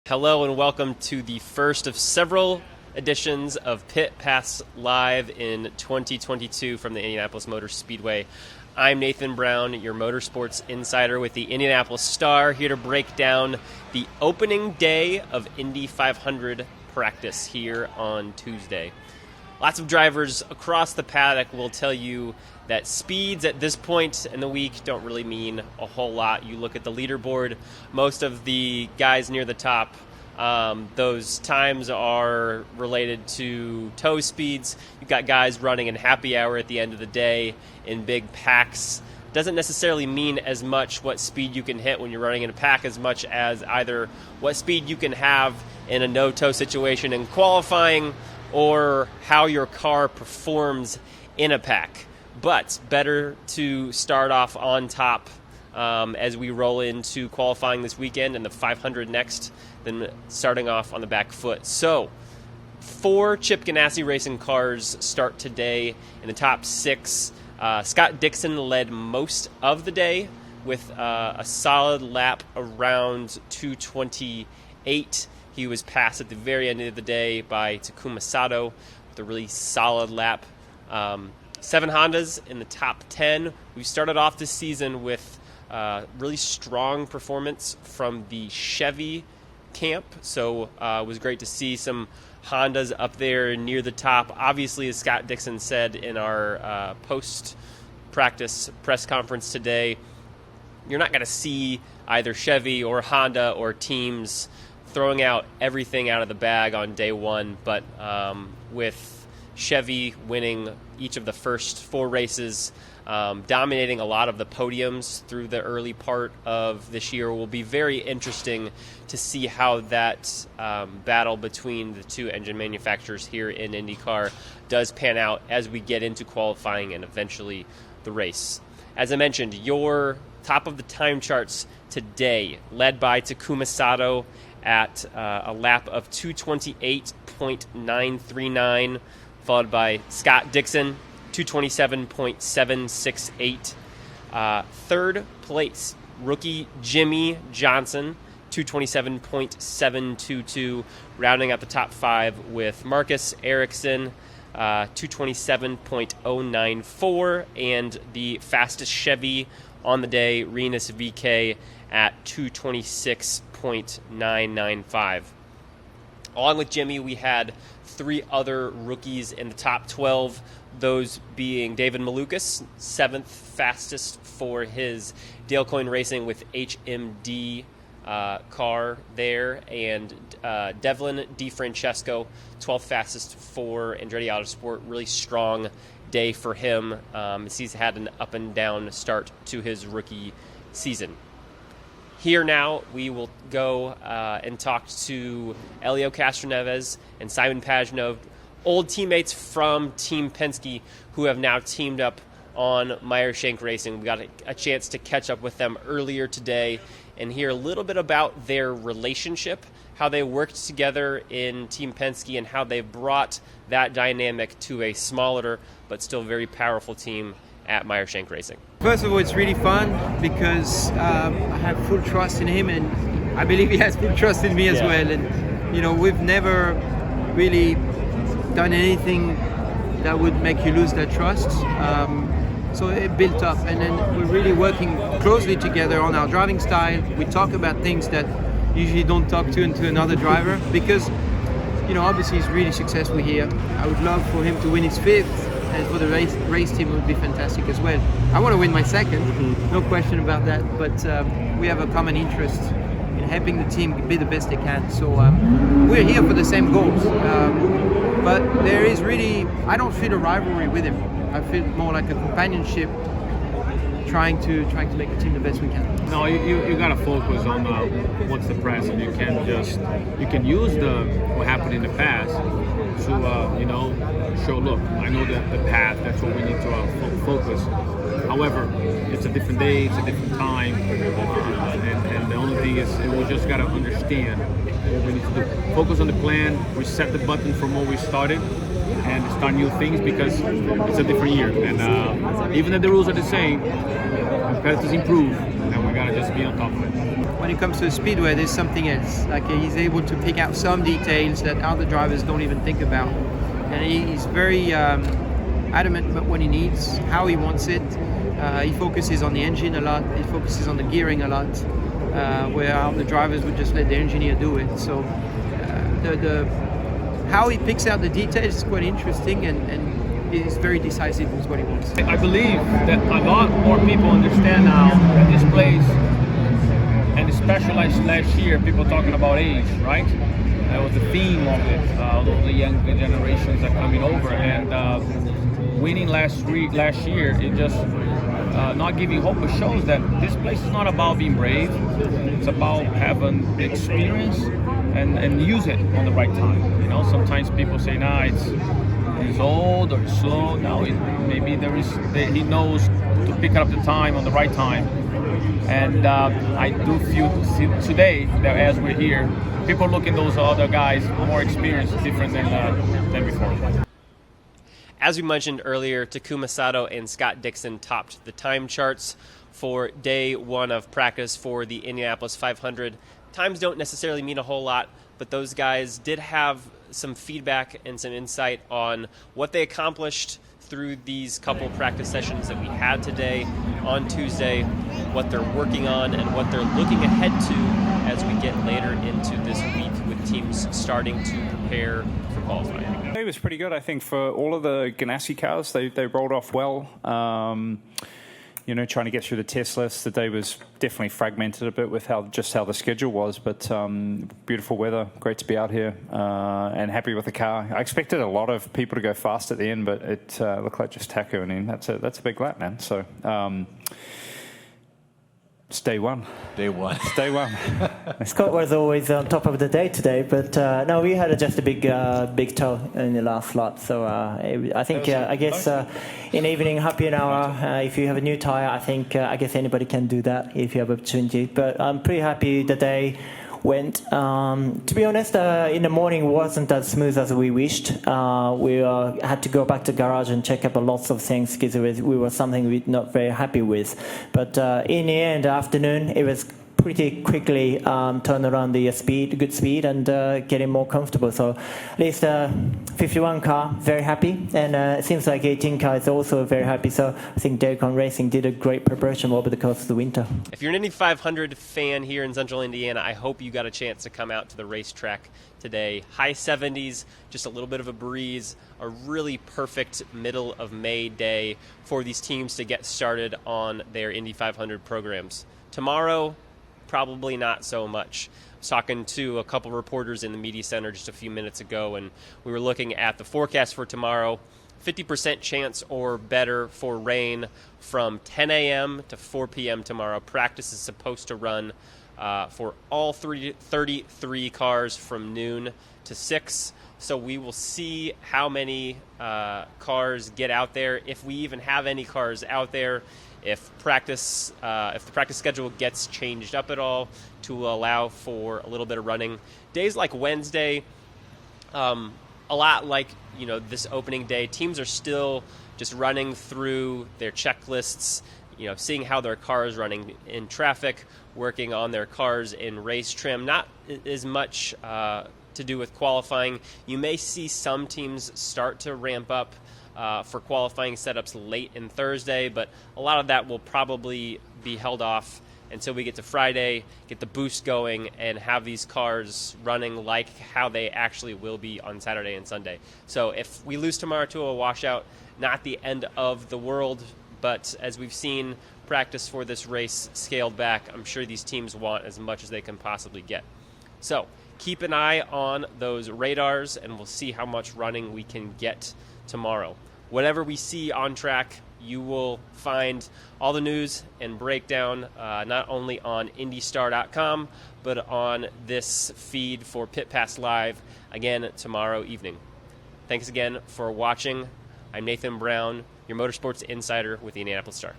Hello and welcome to the first of several editions of Pit Pass Live in 2022 from the Indianapolis Motor Speedway. I'm Nathan Brown, your Motorsports Insider with the Indianapolis Star, here to break down the opening day of Indy 500 practice here on Tuesday. Lots of drivers across the paddock will tell you that speeds at this point in the week don't really mean a whole lot. You look at the leaderboard, most of the guys near the top, those times are related to toe speeds. You've got guys running in happy hour at the end of the day in big packs. Doesn't necessarily mean as much what speed you can hit when you're running in a pack as much as either what speed you can have in a no-toe situation in qualifying or how your car performs in a pack. But better to start off on top as we roll into qualifying this weekend and the 500 next than starting off on the back foot. So, 4 Chip Ganassi Racing cars start today in the top 6. Scott Dixon led most of the day with a solid lap around 2:28. He was passed at the very end of the day by Takuma Sato with a really solid lap. 7 Hondas in the top 10. We started off this season with really strong performance from the Chevy camp, so it was great to see some Hondas up there near the top. Obviously, as Scott Dixon said in our post-practice press conference today, you're not going to see either Chevy or Honda or teams throwing out everything out of the bag on day one, but with Chevy winning each of the first 4 races, dominating a lot of the podiums through the early part of this year, will be very interesting to see how that battle between the 2 engine manufacturers here in IndyCar does pan out as we get into qualifying and eventually the race. As I mentioned, your top of the time charts today, led by Takuma Sato at a lap of 228.939, followed by Scott Dixon, 227.768. Third place, rookie Jimmy Johnson, 227.722, rounding out the top 5 with Marcus Ericsson, 227.094, and the fastest Chevy on the day, Rinus VeeKay, at 226.995. Along with Jimmy, we had 3 other rookies in the top 12, those being David Malukas, 7th fastest for his Dale Coyne Racing with HMD car there, and Devlin DeFrancesco, 12th fastest for Andretti Autosport. Really strong day for him as he's had an up-and-down start to his rookie season. Here now, we will go and talk to Helio Castroneves and Simon Pagenaud, old teammates from Team Penske who have now teamed up on Meyer Shank Racing. We got a chance to catch up with them earlier today and hear a little bit about their relationship, how they worked together in Team Penske, and how they brought that dynamic to a smaller but still very powerful team at Meyer Shank Racing. First of all, it's really fun because I have full trust in him, and I believe he has full trust in me as well. And we've never really done anything that would make you lose that trust. So it built up, and then we're really working closely together on our driving style. We talk about things that usually don't talk to another driver because, obviously he's really successful here. I would love for him to win his 5th. And for the race team, it would be fantastic as well. I want to win my 2nd, no question about that. But we have a common interest in helping the team be the best they can. So we're here for the same goals. But there is really, I don't feel a rivalry with him. I feel more like a companionship, trying to make the team the best we can. No, you got to focus on what's the present. You can use what happened in the past to show, look, I know the path, that's what we need to focus. However, it's a different day, it's a different time, and the only thing is we just got to understand what we need to do. Focus on the plan, reset the button from where we started, and start new things because it's a different year. And even if the rules are the same, competitors improve, and we got to just be on top of it. when it comes to the speedway, there's something else. Like he's able to pick out some details that other drivers don't even think about, and he's very adamant about what he needs, how he wants it. He focuses on the engine a lot. He focuses on the gearing a lot, where the drivers would just let the engineer do it. So how he picks out the details is quite interesting, and he's very decisive with what he wants. I believe that a lot more people understand now that this place, and especially last year, people talking about age, right? That was the theme of it. All the young generations are coming over, and winning last year, it just not giving hope. It shows that this place is not about being brave. It's about having the experience and use it on the right time. You know, sometimes people say, "Nah, it's old or slow." Now maybe he knows to pick up the time on the right time. And I do feel today that as we're here, people look at those other guys more experienced, different than before. As we mentioned earlier, Takuma Sato and Scott Dixon topped the time charts for day one of practice for the Indianapolis 500. Times don't necessarily mean a whole lot, but those guys did have some feedback and some insight on what they accomplished through these couple practice sessions that we had today on Tuesday, what they're working on, and what they're looking ahead to as we get later into this week with teams starting to prepare for qualifying. It was pretty good, I think, for all of the Ganassi cars. They rolled off well. Trying to get through the test list. The day was definitely fragmented a bit with how the schedule was, but beautiful weather, great to be out here, and happy with the car. I expected a lot of people to go fast at the end, but it looked like just Taco, and that's a big lap, man. So it's day one. It's day one. Scott was always on top of the day today, but no, we had just a big tow in the last slot. So I think, I guess, in evening, happy an hour, if you have a new tire, I guess anybody can do that if you have opportunity. But I'm pretty happy the day went. To be honest, in the morning wasn't as smooth as we wished. We had to go back to the garage and check up on lots of things because we were something we're not very happy with. But in the end, afternoon, it was pretty quickly turn around the good speed, and getting more comfortable. So at least 51 car, very happy, and it seems like 18 car is also very happy. So I think IndyCar Racing did a great preparation over the course of the winter. If you're an Indy 500 fan here in Central Indiana, I hope you got a chance to come out to the racetrack today. High 70s, just a little bit of a breeze, a really perfect middle of May day for these teams to get started on their Indy 500 programs. Tomorrow, probably not so much. I was talking to a couple reporters in the media center just a few minutes ago, and we were looking at the forecast for tomorrow. 50% chance or better for rain from 10 a.m. to 4 p.m. tomorrow. Practice is supposed to run for all 33 cars from noon to 6. So we will see how many cars get out there, if we even have any cars out there. If the practice schedule gets changed up at all to allow for a little bit of running. Days like Wednesday, a lot like this opening day, teams are still just running through their checklists, seeing how their car is running in traffic, working on their cars in race trim. Not as much to do with qualifying. You may see some teams start to ramp up for qualifying setups late in Thursday, but a lot of that will probably be held off until we get to Friday, get the boost going, and have these cars running like how they actually will be on Saturday and Sunday. So if we lose tomorrow to a washout, not the end of the world, but as we've seen practice for this race scaled back, I'm sure these teams want as much as they can possibly get. So keep an eye on those radars, and we'll see how much running we can get tomorrow. Whatever we see on track, you will find all the news and breakdown not only on IndyStar.com, but on this feed for Pit Pass Live again tomorrow evening. Thanks again for watching. I'm Nathan Brown, your Motorsports Insider with the Indianapolis Star.